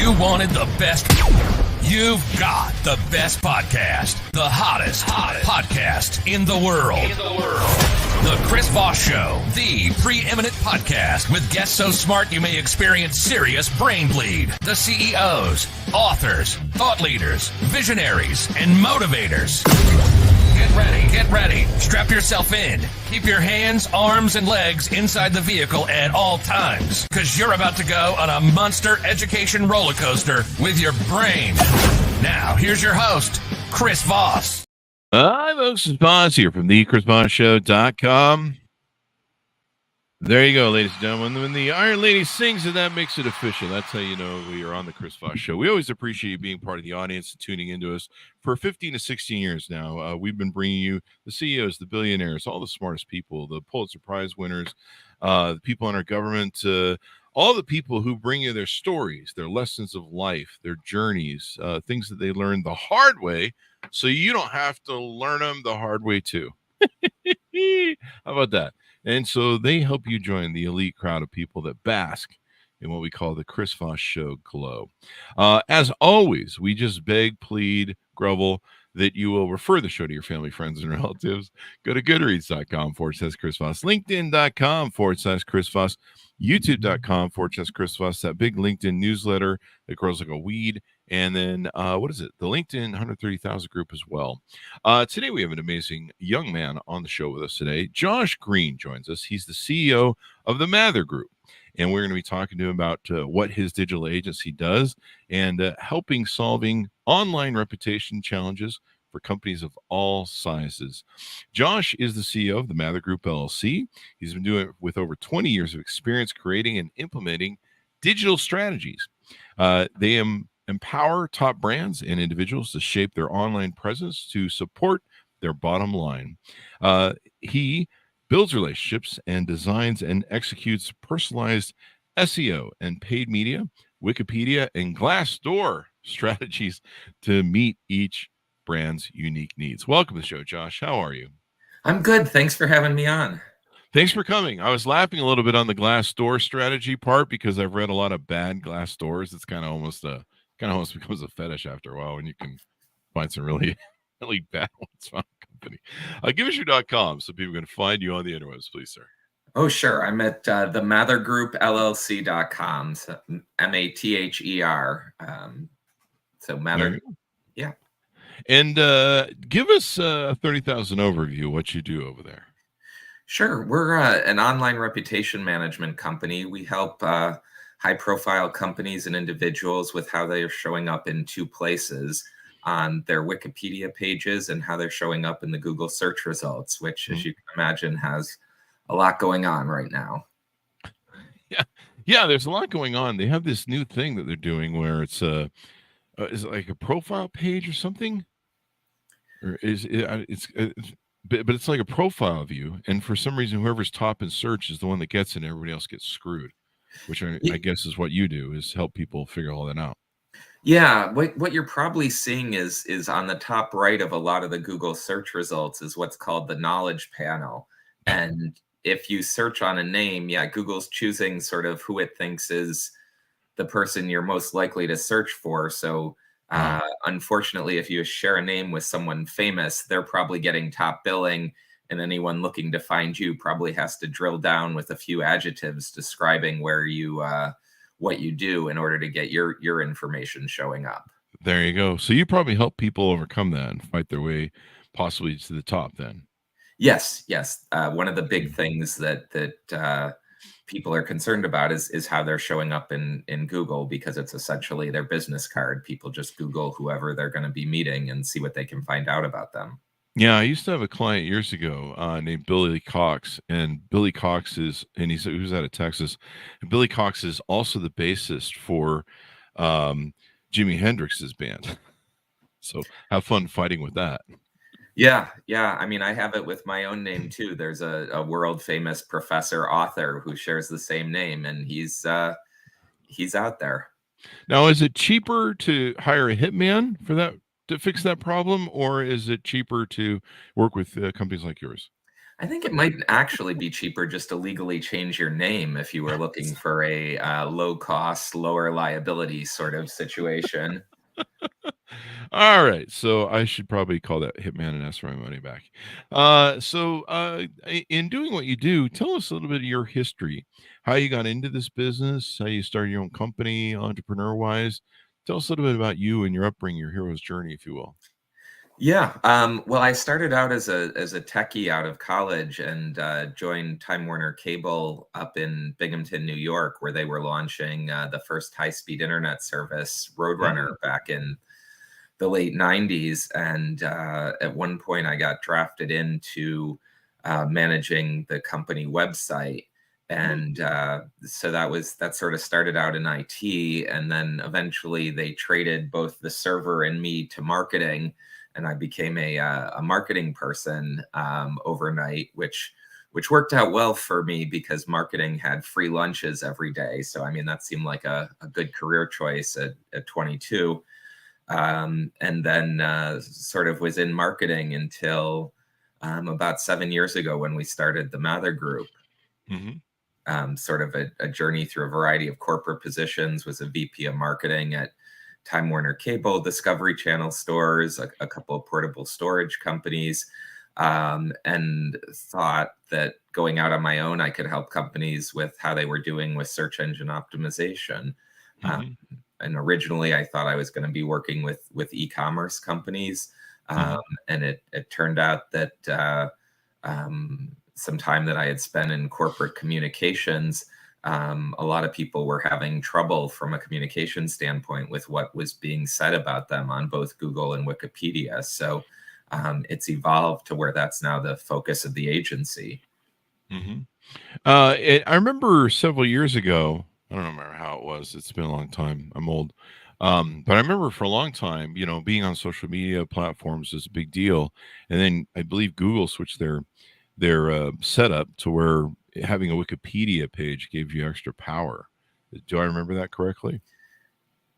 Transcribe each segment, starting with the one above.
You wanted the best. You've got the best podcast. The hottest podcast in the world. The Chris Voss Show, the preeminent podcast with guests so smart you may experience serious brain bleed. The CEOs, authors, thought leaders, visionaries, and motivators. Get ready. Strap yourself in. Keep your hands, arms, and legs inside the vehicle at all times, because you're about to go on a monster education roller coaster with your brain. Now, here's your host, Chris Voss. Hi, folks. It's Voss here from thechrisvossshow.com. There you go, ladies and gentlemen. When the Iron Lady sings it, that makes it official. That's how you know we are on the Chris Voss Show. We always appreciate you being part of the audience and tuning into us. For 15 to 16 years now, we've been bringing you the CEOs, the billionaires, all the smartest people, the Pulitzer Prize winners, the people in our government, all the people who bring you their stories, their lessons of life, their journeys, things that they learned the hard way, so you don't have to learn them the hard way too. How about that? And so they help you join the elite crowd of people that bask in what we call the Chris Voss Show glow. As always, we just beg, plead, grovel that you will refer the show to your family, friends, and relatives. Go to goodreads.com/Chris Voss, linkedin.com/Chris Voss, youtube.com/Chris Voss, that big LinkedIn newsletter that grows like a weed. And then, what is it? The LinkedIn 130,000 group as well. Today, we have an amazing young man on the show with us today. Josh Green joins us. He's the CEO of the Mather Group. And we're going to be talking to him about what his digital agency does and helping solving online reputation challenges for companies of all sizes. Josh is the CEO of the Mather Group, LLC. He's been doing it with over 20 years of experience creating and implementing digital strategies. They empower top brands and individuals to shape their online presence to support their bottom line. He builds relationships and designs and executes personalized SEO and paid media, Wikipedia, and Glassdoor strategies to meet each brand's unique needs. Welcome to the show, Josh. How are you? I'm good. Thanks for having me on. Thanks for coming. I was laughing a little bit on the Glassdoor strategy part because I've read a lot of bad Glassdoors. It's kind of almost becomes a fetish after a while when you can find some really, really bad ones on a company. Give us your.com so people can find you on the interwebs, please, sir. Oh, sure. I'm at the Mather Group LLC.com. So MATHER. So Mather. Yeah. And give us a 30,000 overview of what you do over there. Sure. We're an online reputation management company. We help high-profile companies and individuals with how they are showing up in two places, on their Wikipedia pages and how they're showing up in the Google search results, which, as you can imagine, has a lot going on right now. Yeah, there's a lot going on. They have this new thing that they're doing where it's is it like a profile page or something? Or but it's like a profile of you, and for some reason, whoever's top in search is the one that gets it, and everybody else gets screwed. Which I guess is what you do, is help people figure all that out. Yeah, what you're probably seeing is on the top right of a lot of the Google search results is what's called the knowledge panel. And if you search on a name, Google's choosing sort of who it thinks is the person you're most likely to search for. So unfortunately, if you share a name with someone famous, they're probably getting top billing. And anyone looking to find you probably has to drill down with a few adjectives describing where you, what you do in order to get your information showing up. There you go. So you probably help people overcome that and fight their way possibly to the top then. Yes. One of the big things that people are concerned about is how they're showing up in Google, because it's essentially their business card. People just Google whoever they're going to be meeting and see what they can find out about them. Yeah, I used to have a client years ago named Billy Cox, and Billy Cox he was out of Texas. And Billy Cox is also the bassist for Jimi Hendrix's band. So have fun fighting with that. Yeah. I mean, I have it with my own name too. There's a world famous professor author who shares the same name, and he's out there. Now, is it cheaper to hire a hitman for that, to fix that problem, or is it cheaper to work with companies like yours? I think it might actually be cheaper just to legally change your name if you were looking for a low cost, lower liability sort of situation. All right, so I should probably call that hitman and ask for my money back. In doing what you do, tell us a little bit of your history, how you got into this business, how you started your own company, entrepreneur wise. Tell us a little bit about you and your upbringing, your hero's journey, if you will. Yeah. Well, I started out as a techie out of college and joined Time Warner Cable up in Binghamton, New York, where they were launching the first high-speed internet service, Roadrunner, Mm, back in the late 90s. And at one point, I got drafted into managing the company website. And so that sort of started out in IT. And then eventually they traded both the server and me to marketing. And I became a marketing person overnight, which worked out well for me because marketing had free lunches every day. So, I mean, that seemed like a good career choice at 22. And then sort of was in marketing until about 7 years ago when we started the Mather Group. mm-hmm. Sort of a journey through a variety of corporate positions, was a VP of marketing at Time Warner Cable, Discovery Channel stores, a couple of portable storage companies, and thought that going out on my own, I could help companies with how they were doing with search engine optimization. Mm-hmm. And originally, I thought I was going to be working with e-commerce companies, Mm-hmm. and it turned out that some time that I had spent in corporate communications, a lot of people were having trouble from a communication standpoint with what was being said about them on both Google and Wikipedia. So it's evolved to where that's now the focus of the agency. Mm-hmm. I remember several years ago. I don't remember how it was. It's been a long time. I'm old. But I remember for a long time, being on social media platforms is a big deal. And then I believe Google switched their setup to where having a Wikipedia page gave you extra power. Do I remember that correctly?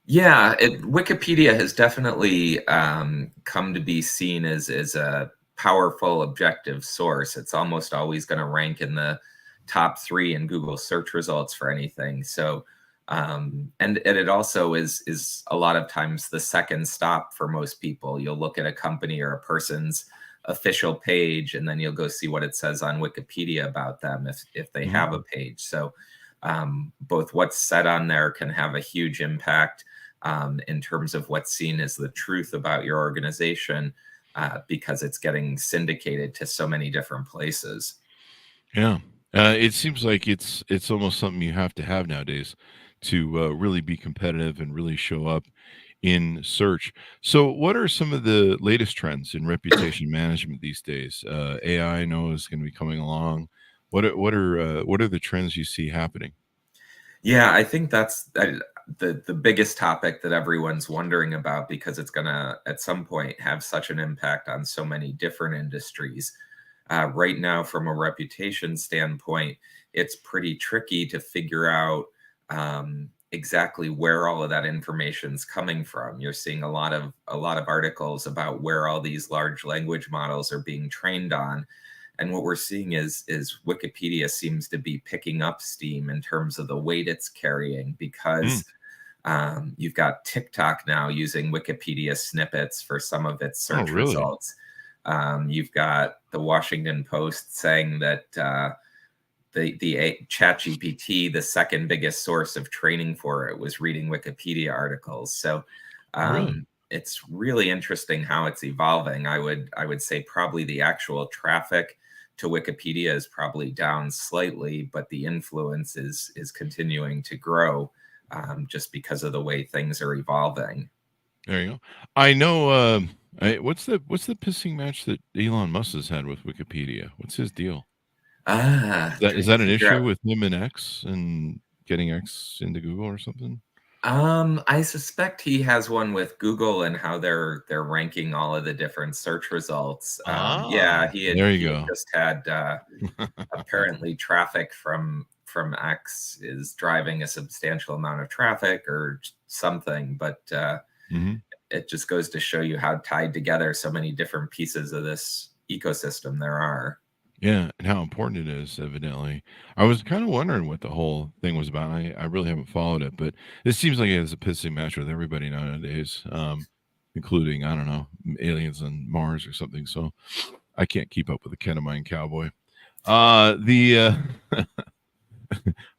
Yeah, Wikipedia has definitely come to be seen as a powerful, objective source. It's almost always going to rank in the top 3 in Google search results for anything. So, and it also is a lot of times the second stop for most people. You'll look at a company or a person's official page, and then you'll go see what it says on Wikipedia about them if they Mm-hmm. have a page. So, both what's said on there can have a huge impact in terms of what's seen as the truth about your organization, because it's getting syndicated to so many different places. Yeah. It seems like it's almost something you have to have nowadays to really be competitive and really show up in search. So, what are some of the latest trends in reputation management these days? AI, I know, is going to be coming along. What are the trends you see happening? Yeah, I think that's the biggest topic that everyone's wondering about, because it's going to at some point have such an impact on so many different industries. Right now, from a reputation standpoint, it's pretty tricky to figure out exactly where all of that information is coming from. You're seeing a lot of articles about where all these large language models are being trained on, and what we're seeing is Wikipedia seems to be picking up steam in terms of the weight it's carrying, Mm. because you've got TikTok now using Wikipedia snippets for some of its Oh, search really? results. You've got the Washington Post saying that the ChatGPT, the second biggest source of training for it, was reading Wikipedia articles. So Really? it's really interesting how it's evolving. I would say probably the actual traffic to Wikipedia is probably down slightly, but the influence is continuing to grow, just because of the way things are evolving. There you go. I know. What's the pissing match that Elon Musk has had with Wikipedia? What's his deal? Is Trying to that an figure issue out. with him and X and getting X into Google or something? I suspect he has one with Google and how they're ranking all of the different search results. Yeah, he had There you he had go. just had apparently traffic from X is driving a substantial amount of traffic or something, but Hmm. it just goes to show you how tied together so many different pieces of this ecosystem there are. Yeah, and how important it is, evidently. I was kind of wondering what the whole thing was about. I really haven't followed it, but it seems like it has a pissing match with everybody nowadays, including, I don't know, aliens on Mars or something. So I can't keep up with the Ketamine cowboy. The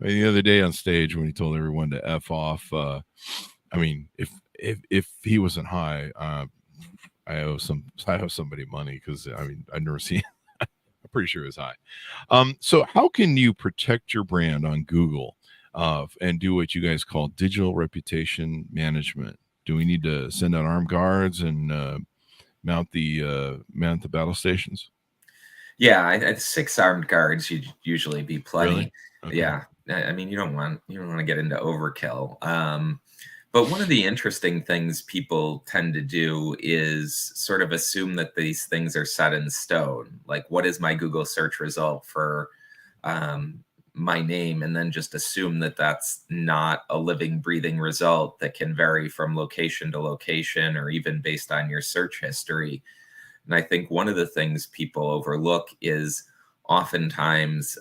other day on stage when he told everyone to F off, I mean, if he wasn't high, I owe somebody money because I mean I've never seen. I'm pretty sure it was high. So how can you protect your brand on Google and do what you guys call digital reputation management? Do we need to send out armed guards and mount the battle stations? Yeah, 6 armed guards you'd usually be Really? plenty. Okay. Yeah, I mean, you don't want to get into overkill. But one of the interesting things people tend to do is sort of assume that these things are set in stone. Like, what is my Google search result for um, my name? And then just assume that that's not a living, breathing result that can vary from location to location or even based on your search history. And I think one of the things people overlook is oftentimes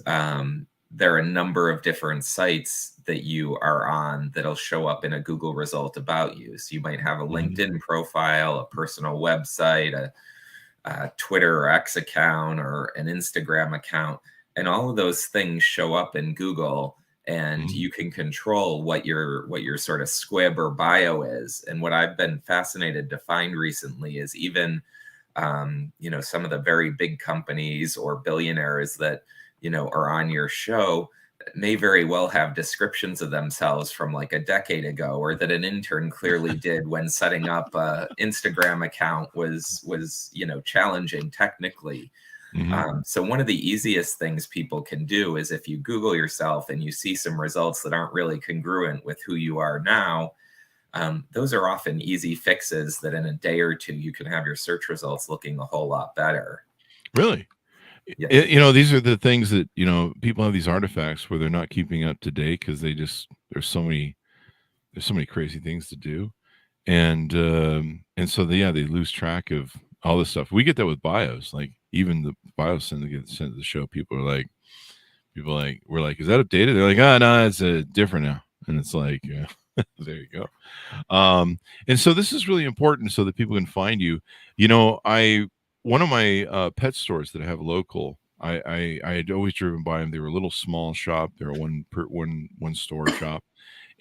there are a number of different sites that you are on that'll show up in a Google result about you. So you might have a Mhm. LinkedIn profile, a personal website, a Twitter or X account, or an Instagram account. And all of those things show up in Google, and Mhm. you can control what your sort of squib or bio is. And what I've been fascinated to find recently is even some of the very big companies or billionaires that are on your show may very well have descriptions of themselves from like a decade ago, or that an intern clearly did when setting up a Instagram account was challenging technically. Mhm. So one of the easiest things people can do is, if you Google yourself and you see some results that aren't really congruent with who you are now, those are often easy fixes that in a day or two you can have your search results looking a whole lot better. Really? Yeah. These are the things that people have these artifacts where they're not keeping up to date because there's so many crazy things to do, and so they lose track of all this stuff. We get that with bios, like even the bios sent to the show. We're like, is that updated? They're like, ah, no, it's different now, and it's like, yeah, there you go. And so this is really important so that people can find you. I one of my pet stores that I have local. I had always driven by them. They were a little small shop. They were one store shop,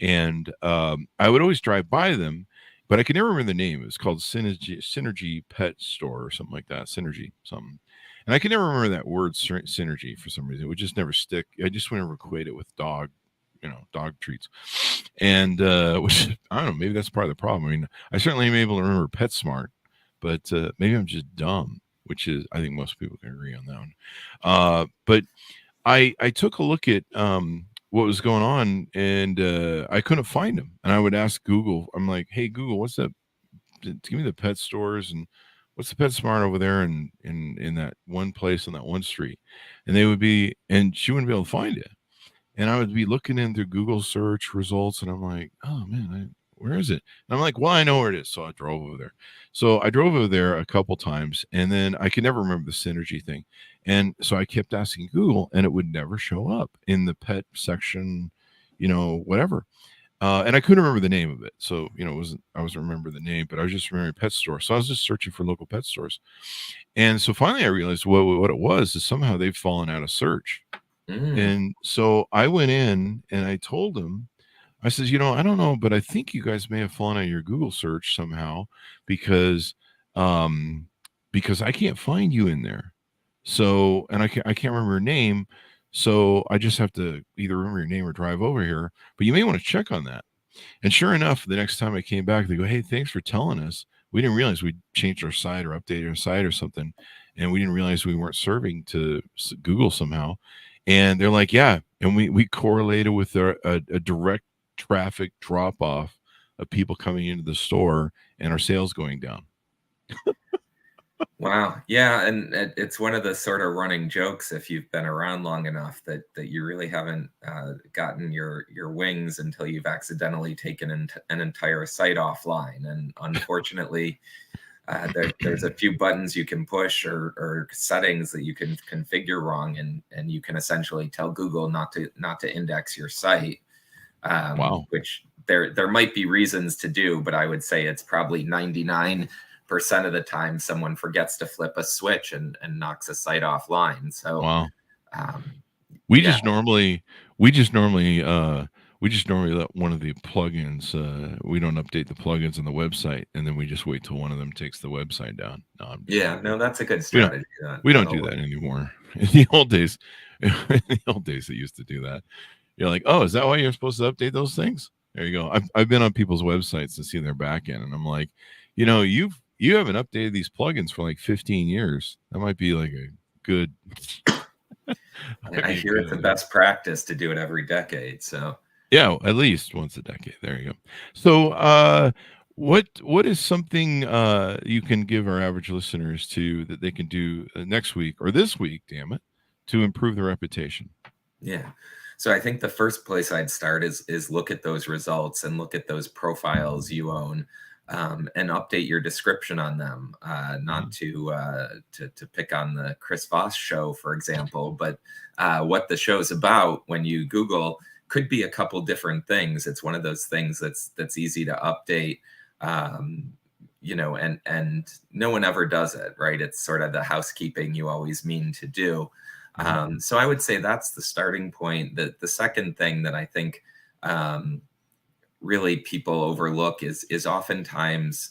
and I would always drive by them, but I could never remember the name. It was called Synergy Pet Store or something like that. Synergy something. And I can never remember that word synergy for some reason. It would just never stick. I just would never equate it with dog treats. And which I don't know, maybe that's part of the problem. I mean, I certainly am able to remember PetSmart, but maybe I'm just dumb, which is I think most people can agree on that one. But I took a look at what was going on, and I couldn't find him. And I would ask Google. I'm like, "Hey Google, what's that? Give me the pet stores and what's the PetSmart over there in that one place on that one street?" And she wouldn't be able to find it. And I would be looking in through Google search results, and I'm like, "Oh man, where is it?" And I'm like, "Well, I know where it is." So I drove over there. So I drove over there a couple times, and then I could never remember the synergy thing. And so I kept asking Google, and it would never show up in the pet section, whatever. And I couldn't remember the name of it. So, I wasn't remember the name, but I was just remembering pet store. So I was just searching for local pet stores. And so finally I realized what it was is somehow they've fallen out of search. Mm. And so I went in and I told him, I says, I don't know, but I think you guys may have fallen out of your Google search somehow because um because I can't find you in there. So, and I can't remember your name. So I just have to either remember your name or drive over here. But you may want to check on that. And sure enough, the next time I came back, they go, "Hey, thanks for telling us. We didn't realize we changed our site or updated our site or something, and we didn't realize we weren't serving to Google somehow." And they're like, "Yeah," and we correlated with a direct traffic drop off of people coming into the store and our sales going down. Wow. Yeah, and it's one of the sort of running jokes, if you've been around long enough, that you really haven't gotten your wings until you've accidentally taken an entire site offline. And unfortunately, There's a few buttons you can push or settings that you can configure wrong, and you can essentially tell Google not to index your site. Wow. Which there might be reasons to do, but I would say it's probably 99% of the time someone forgets to flip a switch and knocks a site offline. So Wow. yeah. just normally we just normally let one of the plugins, we don't update the plugins on the website, and then we just wait till one of them takes the website down. No, that's a good We don't, strategy. we don't do that anymore. In the old days, they used to do that. You're like, oh, is that why you're supposed to update those things? There you go. I've been on people's websites to see their back end, and I'm like, you haven't updated these plugins for like 15 years. That might be like a good. I hear it's the best practice to do it every decade. So yeah, at least once a decade. There you go. So what is something you can give our average listeners that they can do next week or this week, damn it, to improve their reputation? Yeah. So I think the first place I'd start is look at those results and look at those profiles you own, and update your description on them. Not to pick on the Chris Voss show, for example, but what the show's about when you Google could be a couple different things. It's one of those things that's easy to update, and no one ever does it, right? It's sort of the housekeeping you always mean to do. So I would say that's the starting point. The second thing that I think really people overlook is oftentimes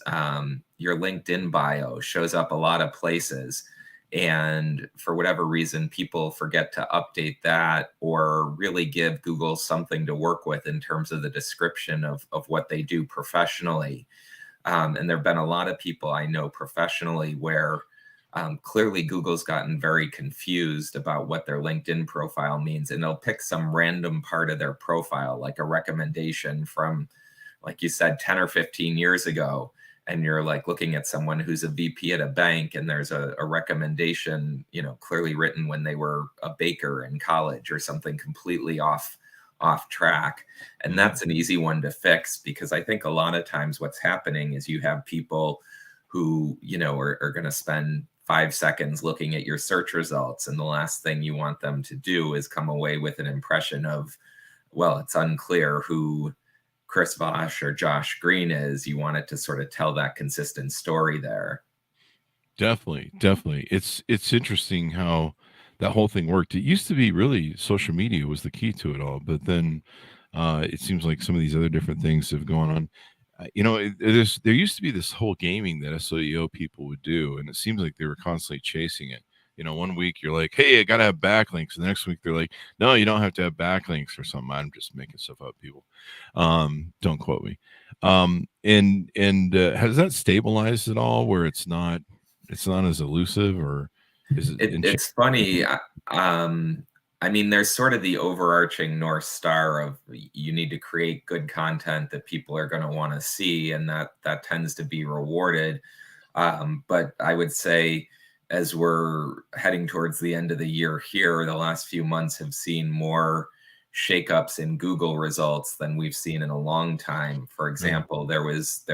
your LinkedIn bio shows up a lot of places. And for whatever reason, people forget to update that or really give Google something to work with in terms of the description of what they do professionally. And there have been a lot of people I know professionally where clearly Google's gotten very confused about what their LinkedIn profile means, and they'll pick some random part of their profile, like a recommendation from, like you said, 10 or 15 years ago. And you're like looking at someone who's a VP at a bank, and there's a recommendation, clearly written when they were a baker in college or something completely off track. And that's an easy one to fix, because I think a lot of times what's happening is you have people who, are going to spend 5 seconds looking at your search results, and the last thing you want them to do is come away with an impression of, well, it's unclear who Chris Voss or Josh Green is. You want it to sort of tell that consistent story there. Definitely. It's interesting how that whole thing worked. It used to be really social media was the key to it all, but then it seems like some of these other different things have gone on. There used to be this whole gaming that SEO people would do, and it seems like they were constantly chasing it. 1 week you're like, hey, I gotta have backlinks, and the next week they're like, no, you don't have to have backlinks or something. I'm just making stuff up, people. Don't quote me. And has that stabilized at all, where it's not as elusive, or is it? It's funny. I mean, there's sort of the overarching North Star of you need to create good content that people are going to want to see, and that tends to be rewarded. But I would say, as we're heading towards the end of the year here, the last few months have seen more shakeups in Google results than we've seen in a long time. For example, there was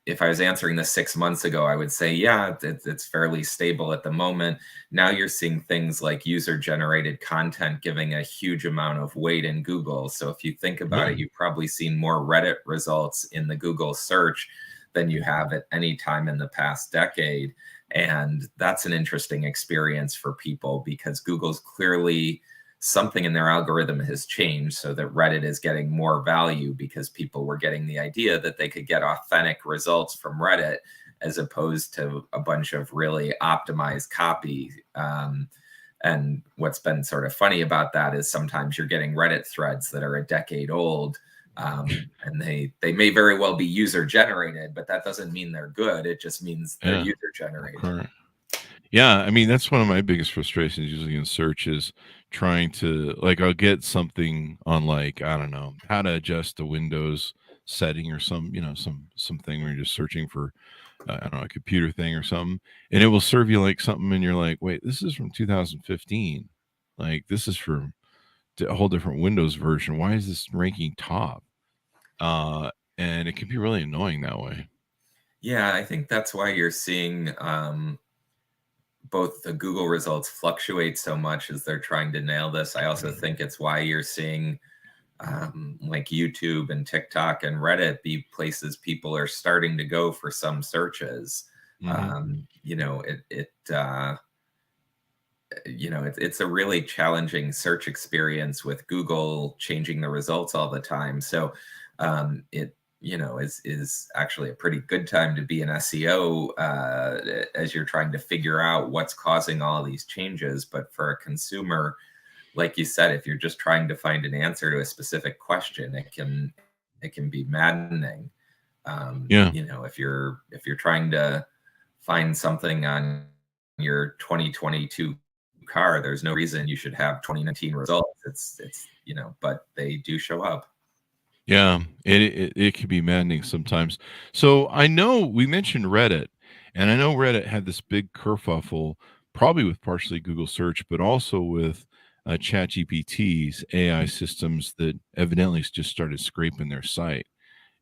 if I was answering this 6 months ago, I would say, yeah, it's fairly stable at the moment. Now you're seeing things like user-generated content giving a huge amount of weight in Google. So if you think about it, you've probably seen more Reddit results in the Google search than you have at any time in the past decade. And that's an interesting experience for people, because Google's clearly something in their algorithm has changed so that Reddit is getting more value, because people were getting the idea that they could get authentic results from Reddit as opposed to a bunch of really optimized copy. And what's been sort of funny about that is sometimes you're getting Reddit threads that are a decade old, and they may very well be user generated, but that doesn't mean they're good. It just means they're user generated. Yeah, I mean, that's one of my biggest frustrations usually in search, is trying to, like, I'll get something on, like, I don't know, how to adjust the Windows setting or something where you're just searching for, I don't know, a computer thing or something, and it will serve you like something, and you're like, wait, this is from 2015. Like, this is from a whole different Windows version. Why is this ranking top? and it can be really annoying that way. Yeah, I think that's why you're seeing both the Google results fluctuate so much as they're trying to nail this. I also think it's why you're seeing like YouTube and TikTok and Reddit be places people are starting to go for some searches. You know, it's a really challenging search experience with Google changing the results all the time. So it is actually a pretty good time to be an SEO as you're trying to figure out what's causing all these changes. But for a consumer, like you said, if you're just trying to find an answer to a specific question, it can be maddening. Yeah. If you're trying to find something on your 2022 car, there's no reason you should have 2019 results. It's but they do show up. Yeah, it can be maddening sometimes. So I know we mentioned Reddit, and I know Reddit had this big kerfuffle, probably with partially Google search, but also with ChatGPT's AI systems that evidently just started scraping their site,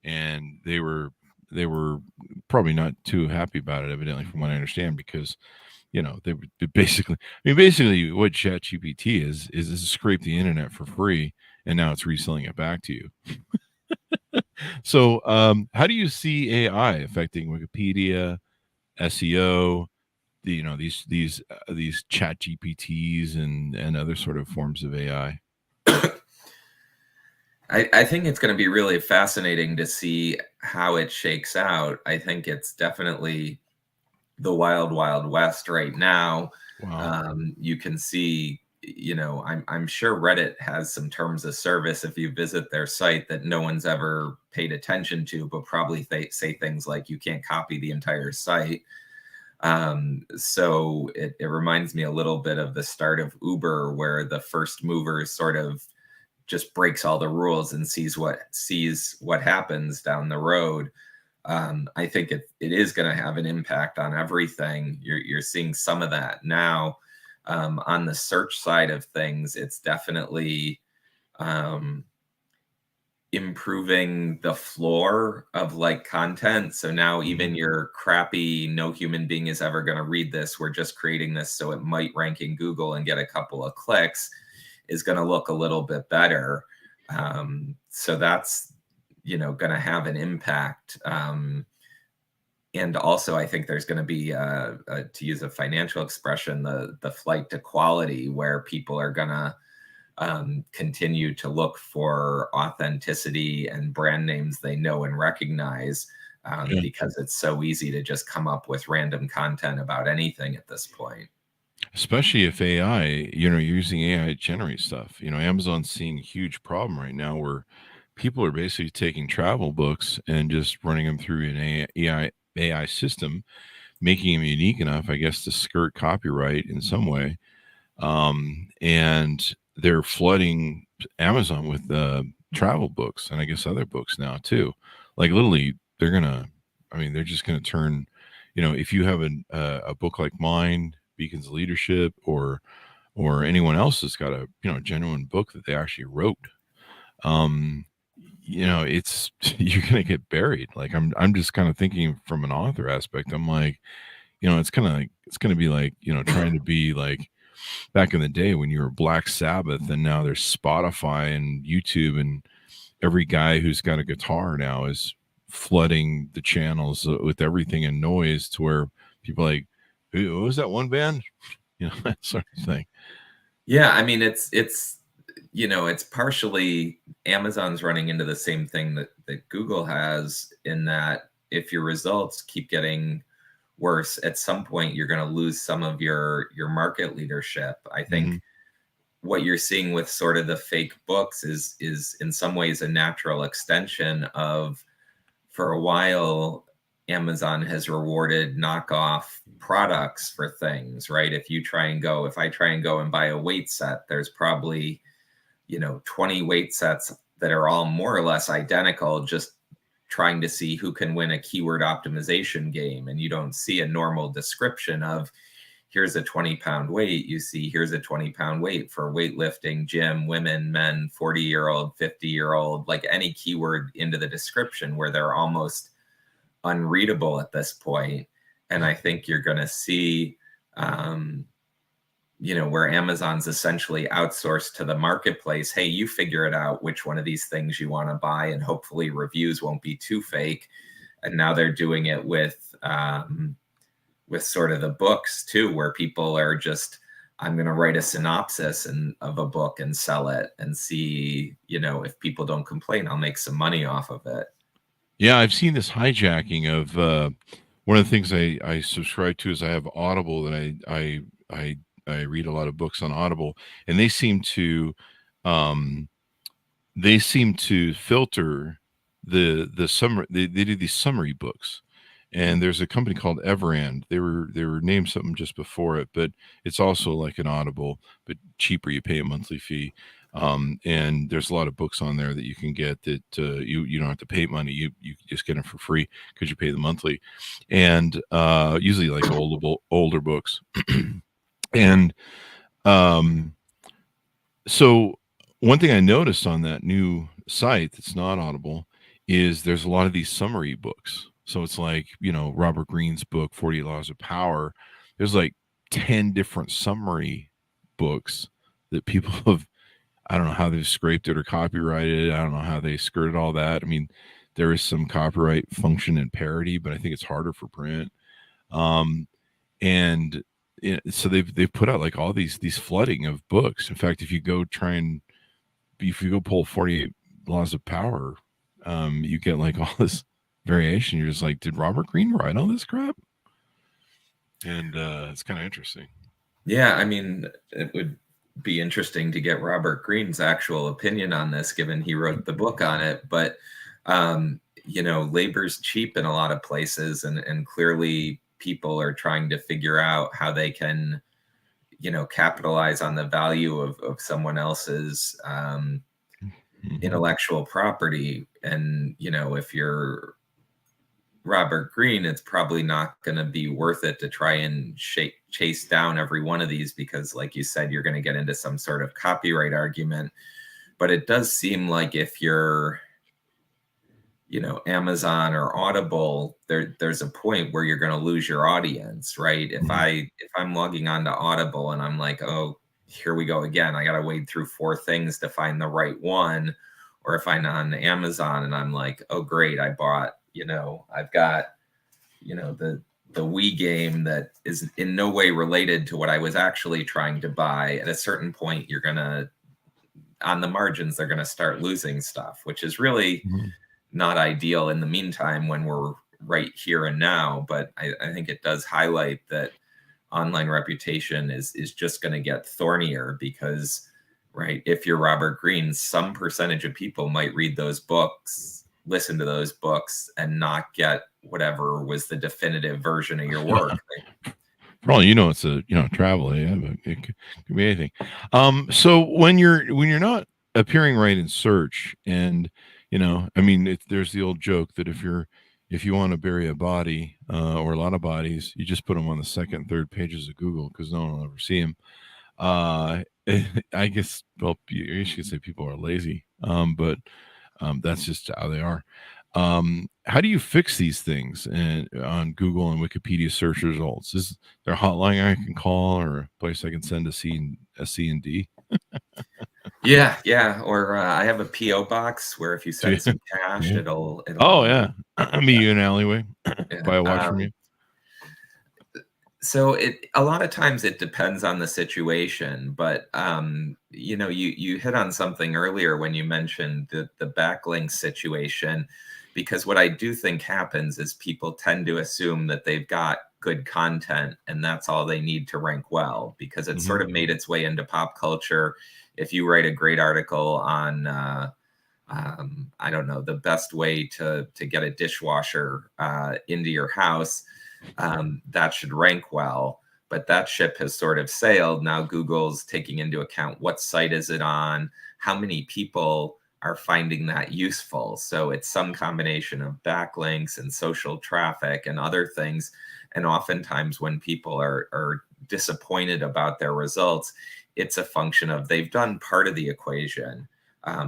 and they were probably not too happy about it, evidently, from what I understand, because they basically, basically what ChatGPT is scrape the internet for free, and now it's reselling it back to you. So, how do you see AI affecting Wikipedia, SEO, these Chat GPTs and other sort of forms of AI? I think it's going to be really fascinating to see how it shakes out. I think it's definitely the wild, wild west right now. Wow. You can see, I'm sure Reddit has some terms of service if you visit their site that no one's ever paid attention to, but probably they say things like you can't copy the entire site. So it reminds me a little bit of the start of Uber, where the first mover sort of just breaks all the rules and sees what happens down the road. I think it is going to have an impact on everything. You're seeing some of that now. On the search side of things, it's definitely improving the floor of like content. So now even your crappy, no human being is ever going to read this, we're just creating this so it might rank in Google and get a couple of clicks, is going to look a little bit better. So that's going to have an impact. And also, I think there's going to be, to use a financial expression, the flight to quality, where people are going to continue to look for authenticity and brand names they know and recognize, because it's so easy to just come up with random content about anything at this point. Especially if AI, you're using AI to generate stuff. Amazon's seeing a huge problem right now where people are basically taking travel books and just running them through an AI system, making them unique enough, I guess, to skirt copyright in some way. And they're flooding Amazon with travel books and I guess other books now too. Like literally, they're just going to turn, if you have a book like mine, Beacons of Leadership, or anyone else that's got a genuine book that they actually wrote, it's you're gonna get buried. Like I'm just kind of thinking from an author aspect. I'm like, it's gonna be like trying to be like back in the day when you were Black Sabbath, and now there's Spotify and YouTube, and every guy who's got a guitar now is flooding the channels with everything and noise, to where people are like, what was that one band? That sort of thing. Yeah, I mean, it's partially Amazon's running into the same thing that Google has, in that if your results keep getting worse, at some point you're going to lose some of your market leadership. I think what you're seeing with sort of the fake books is in some ways a natural extension of, for a while, Amazon has rewarded knockoff products for things, right? If I try and go and buy a weight set, there's probably 20 weight sets that are all more or less identical, just trying to see who can win a keyword optimization game. And you don't see a normal description of, here's a 20-pound weight, you see here's a 20-pound weight for weightlifting, gym, women, men, 40-year-old, 50-year-old, like any keyword into the description where they're almost unreadable at this point. And I think you're going to see, where Amazon's essentially outsourced to the marketplace. Hey, you figure it out which one of these things you want to buy, and hopefully reviews won't be too fake. And now they're doing it with sort of the books too, where people are just, I'm going to write a synopsis of a book and sell it and see, if people don't complain, I'll make some money off of it. Yeah, I've seen this hijacking of one of the things I subscribe to is I have Audible, and I read a lot of books on Audible, and they seem to filter the summary. They do these summary books, and there's a company called Everand. They were named something just before it, but it's also like an Audible, but cheaper. You pay a monthly fee. And there's a lot of books on there that you can get that you don't have to pay money. You just get them for free because you pay the monthly, and usually like older books. And so one thing I noticed on that new site that's not Audible is there's a lot of these summary books. So it's like, Robert Greene's book, 40 Laws of Power. There's like 10 different summary books that people have. I don't know how they've scraped it or copyrighted it. I don't know how they skirted all that. I mean, there is some copyright function in parody, but I think it's harder for print. And so they've put out like all these flooding of books. In fact, if you go pull 48 Laws of Power, you get like all this variation. You're just like, did Robert Greene write all this crap? And it's kind of interesting. Yeah, I mean, it would be interesting to get Robert Greene's actual opinion on this, given he wrote the book on it. But labor's cheap in a lot of places, and clearly people are trying to figure out how they can capitalize on the value of someone else's intellectual property. And if you're Robert Greene, it's probably not going to be worth it to try and chase down every one of these, because like you said, you're going to get into some sort of copyright argument. But it does seem like if you're Amazon or Audible, there's a point where you're going to lose your audience, right? If I'm logging on to Audible and I'm like, oh, here we go again, I got to wade through 4 things to find the right one. Or if I'm on Amazon and I'm like, oh great, I bought, I've got, the Wii game that is in no way related to what I was actually trying to buy. At a certain point, you're on the margins, they're going to start losing stuff, which is really not ideal in the meantime when we're right here and now. But I think it does highlight that online reputation is just going to get thornier, because, right, if you're Robert Greene, some percentage of people might read those books, listen to those books, and not get whatever was the definitive version of your work. For all it's a travel, but it could be anything. So when you're not appearing right in search, and there's the old joke that if you want to bury a body or a lot of bodies, you just put them on the second, third pages of Google, because no one will ever see them. I guess, well, you should say people are lazy, but that's just how they are. How do you fix these things on Google and Wikipedia search results? Is there a hotline I can call, or a place I can send a C and D? Yeah. Or I have a PO box where if you send some cash, it'll. Oh yeah, meet you in an alleyway. Buy a watch from you. So a lot of times it depends on the situation, but you hit on something earlier when you mentioned the backlink situation, because what I do think happens is people tend to assume that they've got good content and that's all they need to rank well, because it's sort of made its way into pop culture. If you write a great article on I don't know, the best way to get a dishwasher into your house, that should rank well. But that ship has sort of sailed. Now Google's taking into account what site is it on, how many people are finding that useful. So it's some combination of backlinks and social traffic and other things. And oftentimes when people are disappointed about their results, it's a function of they've done part of the equation.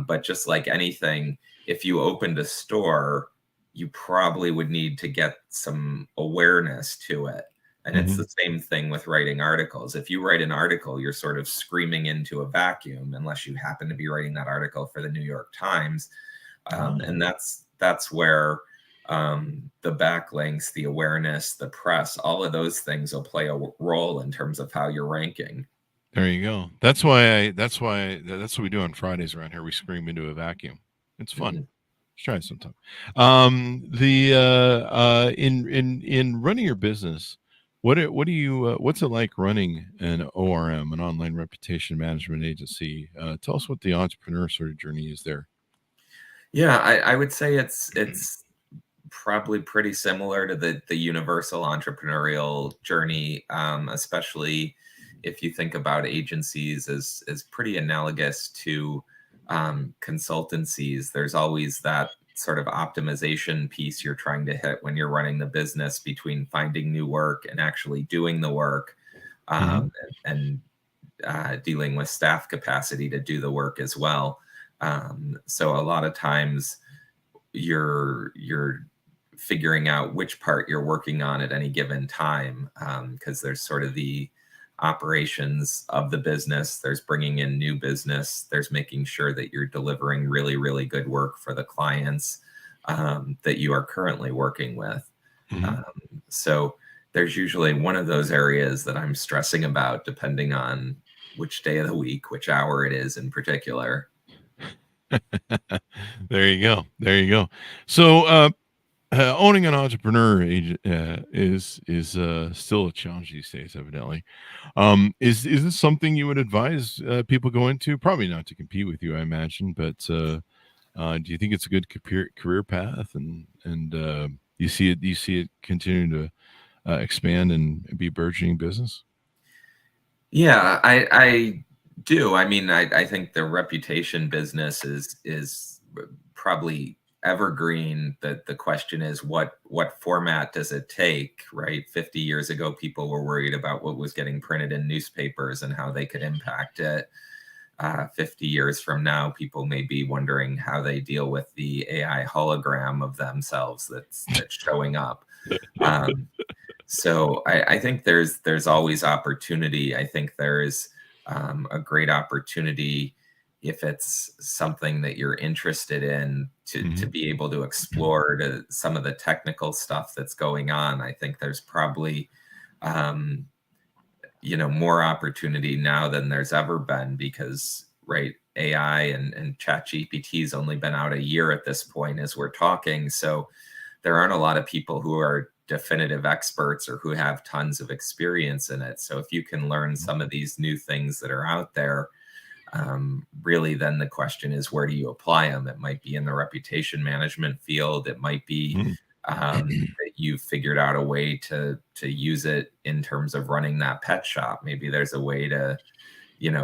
But just like anything, if you opened a store, you probably would need to get some awareness to it. And it's the same thing with writing articles. If you write an article, you're sort of screaming into a vacuum, unless you happen to be writing that article for the New York Times. And that's where the backlinks, the awareness, the press, all of those things will play a role in terms of how you're ranking. There you go. That's what we do on Fridays around here. We scream into a vacuum. It's fun. Let's try it sometime. In running your business, what do you what's it like running an ORM, an online reputation management agency? Tell us what the entrepreneur sort of journey is there. Yeah, I would say it's probably pretty similar to the universal entrepreneurial journey, especially if you think about agencies as pretty analogous to consultancies. There's always that sort of optimization piece you're trying to hit when you're running the business between finding new work and actually doing the work, and dealing with staff capacity to do the work as well. So a lot of times you're figuring out which part you're working on at any given time, because there's sort of the operations of the business, there's bringing in new business, there's making sure that you're delivering really, really good work for the clients that you are currently working with. So there's usually one of those areas that I'm stressing about, depending on which day of the week, which hour it is in particular. There you go. So owning an entrepreneur is still a challenge these days, evidently. Is this something you would advise people go into? Probably not to compete with you, I imagine, but do you think it's a good career path, and you see it continuing to expand and be burgeoning business? Yeah, I do. I mean, I think the reputation business is probably evergreen. That the question is what format does it take, right? 50 years ago, people were worried about what was getting printed in newspapers and how they could impact it. 50 years from now, people may be wondering how they deal with the AI hologram of themselves that's showing up. So I think there's always opportunity. I think there's a great opportunity, if it's something that you're interested in, to be able to explore some of the technical stuff that's going on. I think there's probably more opportunity now than there's ever been, because AI and ChatGPT's only been out a year at this point as we're talking. So there aren't a lot of people who are definitive experts or who have tons of experience in it. So if you can learn some of these new things that are out there, really then the question is, where do you apply them? It might be in the reputation management field. It might be that you've figured out a way to use it in terms of running that pet shop. Maybe there's a way to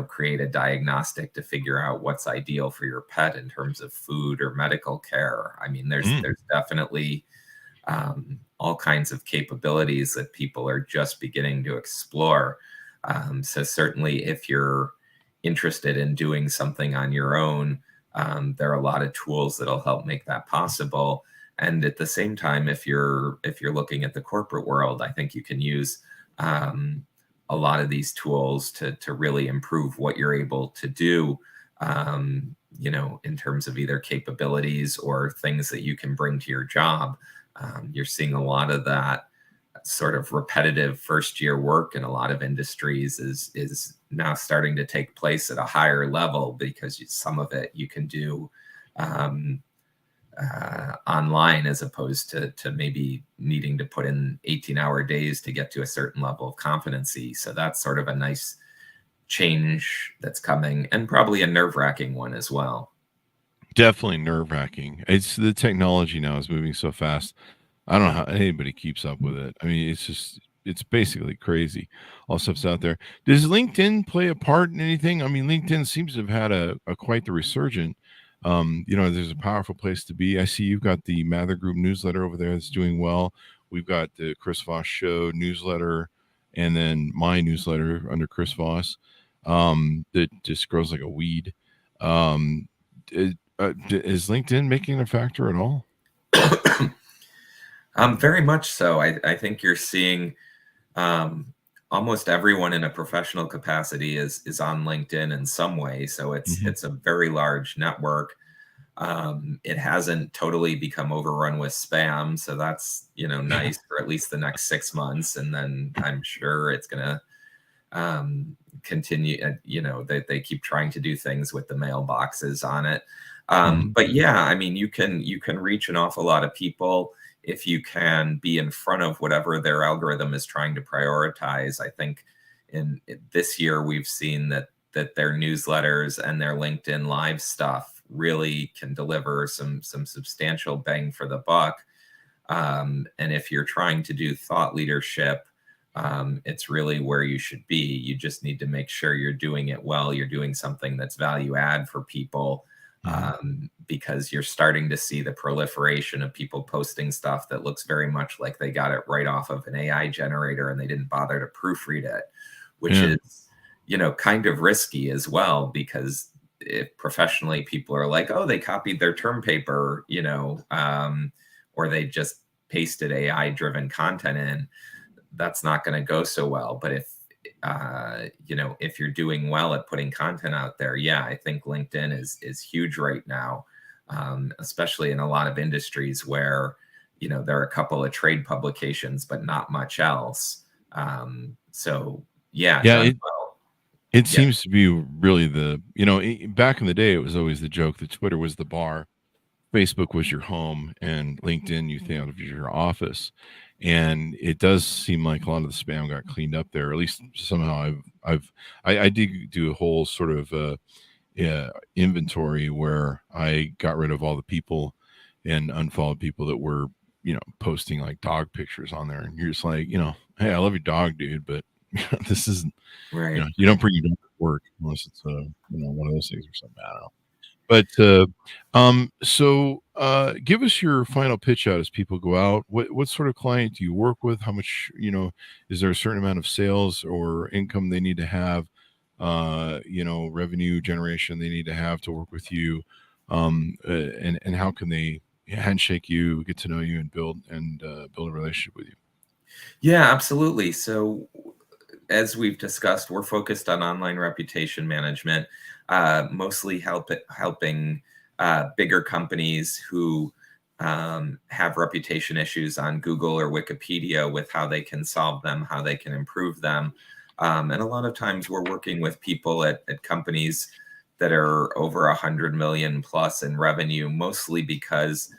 create a diagnostic to figure out what's ideal for your pet in terms of food or medical care. I mean, there's definitely all kinds of capabilities that people are just beginning to explore. So certainly if you're interested in doing something on your own, there are a lot of tools that'll help make that possible. And at the same time, if you're looking at the corporate world, I think you can use a lot of these tools to really improve what you're able to do, in terms of either capabilities or things that you can bring to your job. You're seeing a lot of that sort of repetitive first year work in a lot of industries is now starting to take place at a higher level, because some of it you can do online, as opposed to maybe needing to put in 18-hour days to get to a certain level of competency. So that's sort of a nice change that's coming, and probably a nerve-wracking one as well. Definitely nerve-wracking. It's the technology now is moving so fast. I don't know how anybody keeps up with it. I mean, it's basically crazy. All stuff's out there. Does LinkedIn play a part in anything? I mean, LinkedIn seems to have had a quite the resurgent. There's a powerful place to be. I see you've got the Mather Group newsletter over there that's doing well. We've got the Chris Voss Show newsletter, and then my newsletter under Chris Voss, that just grows like a weed. Is LinkedIn making a factor at all? Very much so. I think you're seeing almost everyone in a professional capacity is on LinkedIn in some way. So it's a very large network. It hasn't totally become overrun with spam, so that's nice for at least the next 6 months, and then I'm sure it's gonna continue. They keep trying to do things with the mailboxes on it. But yeah, I mean, you can reach an awful lot of people if you can be in front of whatever their algorithm is trying to prioritize. I think in this year we've seen that their newsletters and their LinkedIn Live stuff really can deliver some substantial bang for the buck. And if you're trying to do thought leadership, it's really where you should be. You just need to make sure you're doing it well. You're doing something that's value add for people, because you're starting to see the proliferation of people posting stuff that looks very much like they got it right off of an AI generator and they didn't bother to proofread it, which is, kind of risky as well, because if professionally people are like, oh, they copied their term paper, or they just pasted AI driven content in, that's not going to go so well. But if you're doing well at putting content out there, yeah, I think LinkedIn is huge right now, especially in a lot of industries where, there are a couple of trade publications, but not much else. So yeah. It seems to be really back in the day, it was always the joke that Twitter was the bar, Facebook was your home, and LinkedIn you think of your office. And it does seem like a lot of the spam got cleaned up there. At least somehow I did do a whole sort of inventory where I got rid of all the people and unfollowed people that were, posting like dog pictures on there. And you're just like, hey, I love your dog, dude, but this isn't right. You don't bring your dog to work unless it's one of those things or something. I don't know. But so give us your final pitch out as people go out. What sort of client do you work with? How much, is there a certain amount of sales or income they need to have, revenue generation they need to have to work with you? And how can they handshake you, get to know you, and build a relationship with you? Yeah, absolutely. So as we've discussed, we're focused on online reputation management, mostly helping bigger companies who have reputation issues on Google or Wikipedia with how they can solve them, how they can improve them. And a lot of times we're working with people at companies that are over 100 million plus in revenue, mostly because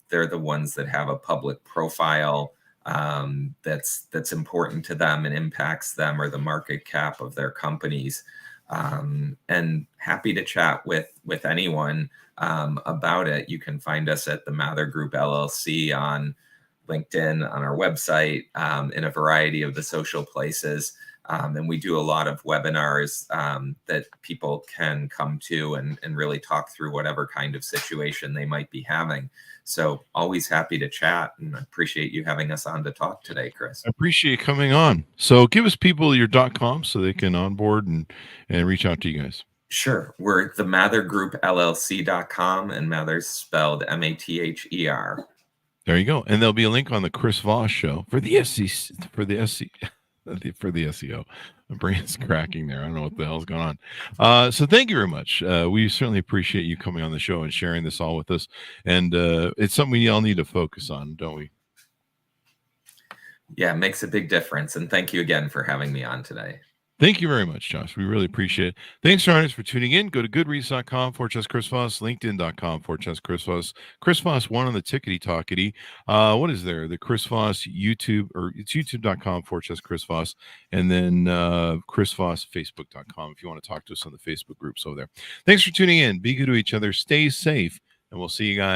they're the ones that have a public profile that's important to them and impacts them, or the market cap of their companies. And happy to chat with anyone about it. You can find us at the Mather Group LLC on LinkedIn, on our website, in a variety of the social places. And we do a lot of webinars that people can come to and really talk through whatever kind of situation they might be having. So always happy to chat, and I appreciate you having us on to talk today, Chris. I appreciate you coming on. So give us people your .com so they can onboard and reach out to you guys. Sure. We're the mathergroupllc.com, and Mather's spelled Mather. There you go. And there'll be a link on the Chris Voss show for the SEO. My brain's cracking there. I don't know what the hell's going on. So thank you very much. We certainly appreciate you coming on the show and sharing this all with us. And it's something we all need to focus on, don't we? Yeah, it makes a big difference. And thank you again for having me on today. Thank you very much, Josh. We really appreciate it. Thanks, Artists, for tuning in. Go to goodreads.com/Chris Voss, LinkedIn.com/Chris Voss, Chris Voss 1 on the tickety talkety. What is there? The Chris Voss YouTube, or it's youtube.com/Chris Voss, and then Chris Voss, Facebook.com if you want to talk to us on the Facebook groups over there. Thanks for tuning in. Be good to each other. Stay safe, and we'll see you guys.